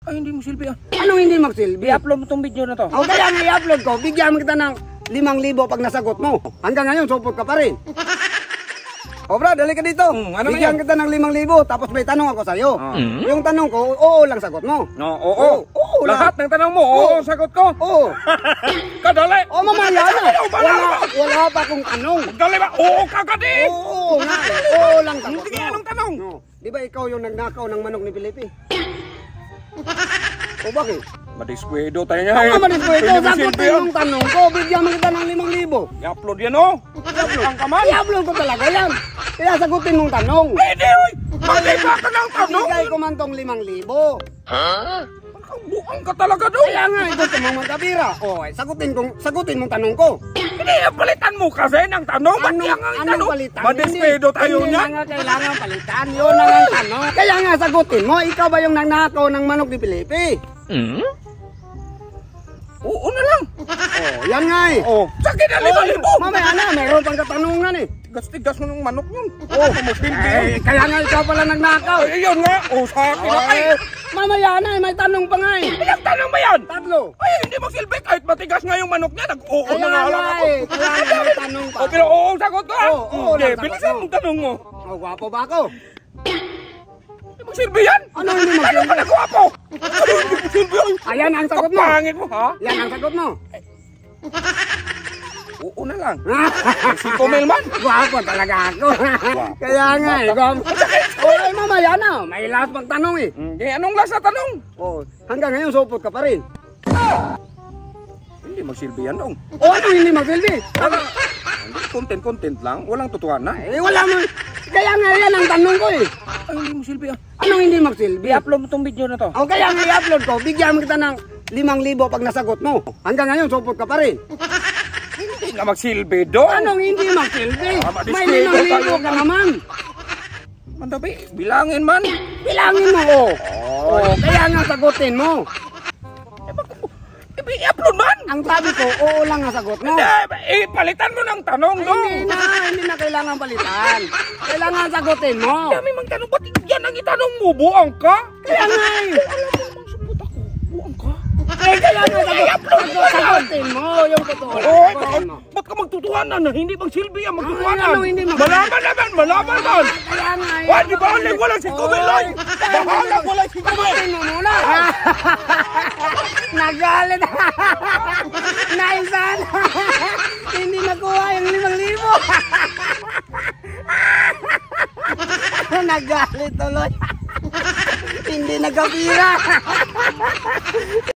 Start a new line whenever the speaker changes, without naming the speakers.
Ay, hindi mo silbi ah.
Anong hindi magsilbi?
I-upload mo tong video na to.
O kaya nga i-upload ko, bigyan kita ng 5,000 pag nasagot mo. Hanggang ngayon, supot ka pa rin. O brad, dali ka dito.
Ano
bigyan kita ng 5,000, tapos may tanong ako sa'yo. Yung tanong ko, oo lang sagot mo.
No, oo.
Oo lang.
Lahat ng tanong mo, oo, sagot ko.
Oo.
Kadali.
O mamaya na. Wala pa akong tanong.
Dali ba? Oo, kagadi.
Oo nga. Oo lang sagot
Sige,
mo.
anong tanong?
No. Di ba ikaw yung nagnakaw ng manok ni Felipe? O bakit?
Madispuedo tayo niya.
Ang naman ito,
Hindi mo
sagutin
silbi yan.
yung tanong ko, bigyan mo kita ng 5,000.
I-upload yan oh. Ang kaman.
I-upload ko talaga yan. Kaya sagutin mong tanong.
Hindi, oy. Mag-iba ka ng tanong.
Bigay ko man tong 5,000.
Ang buang ka talaga doon.
Kaya nga, ito sa mga magkapira. O, sagutin mong tanong ko.
Hindi, palitan mo kasi ng tanong. Ba't yan ang tanong?
Palitan?
Madispuedo tayo
Hindi
niyan.
na nga kailangan palitan. Yun na nga ang tanong. Kaya nga, sagutin mo, ikaw ba yung nagnakaw ng manok ni Felipe?
Oo na lang.
Oh, yan nga eh.
Oh, sakit na 5,000.
Mamaya na, mayroon pang katanungan eh.
Tigas-tigas mo ng manok yun.
Oh,
mo silbi yun.
kaya nga ikaw pala nagnakaw.
Ay, yun nga. Oh, sa akin na kayo.
Mamaya na, may tanong pa nga eh.
Ilang tanong ba yan?
3.
Ay, hindi magsilbi kahit matigas nga yung manok niya. Nag-oo
Kaya
na nga lang
nga
ako.
eh, kaya nga may tanong pa.
Oh, pero oo, sagot ko ah.
Oo
Hindi,
lang sagot
bilisan
mo.
mong tanong mo.
Oh, gwapo ba ako?
Hindi magsilbi yan.
Ano hindi
Ano
magsilbi?
ka nagwapo? Ano hindi magsilbi yan?
Ayan ang sagot mo.
Kapangit mo, ha?
Yan ang sagot mo.
Oo na lang. Si man.
Gwapo talaga ako. Kaya nga eh. Okay, mamaya na. May last pang tanong eh.
Hindi, anong lasa tanong?
Oh, hanggang ngayon supot ka pa rin.
Hindi magsilbi yan dong.
O ano hindi magsilbi?
Hindi, content lang. Walang tutuan na.
Eh wala mo. Kaya nga yan ang tanong ko eh.
Ay, hindi magsilbi ah.
Anong hindi magsilbi?
I-upload mo tong video na to.
O kaya nga i-upload ko, bigyan mo kita ng 5,000 pag nasagot mo. Hanggang ngayon supot ka pa rin.
Hindi nga magsilbi dong.
Anong hindi magsilbi? May
Madiskuido
5,000 ka naman.
Mandabi, bilangin man.
Bilangin mo ko. Oh, kaya nga sagutin mo.
I-upload man.
Ang sabi ko, oo lang ang sagot mo.
Hindi, palitan mo ng tanong dong.
Hindi na kailangan palitan. Kailangan sagutin mo.
Dami mang tanong, ba't yan ang itanong mo? Buang ka?
Kaya nga eh.
Alam mo namang sabot ako. Buang ka?
Kaya nga sagutin mo yung totoo.
Oo,
Sagutin mo.
ba't ka magtutuhanan na? Hindi bang silbi yan magtutuhanan?
Ano, hindi magtutuhanan?
Malaman man.
Kaya nga eh.
Wala, di ba? Walang si Kumiloy. Bahala, walang si Kumiloy.
Sagutin mo muna. Nagalit. Naisan. Hindi nakuha yung 5,000. Nagalit tuloy. Hindi nagkapira.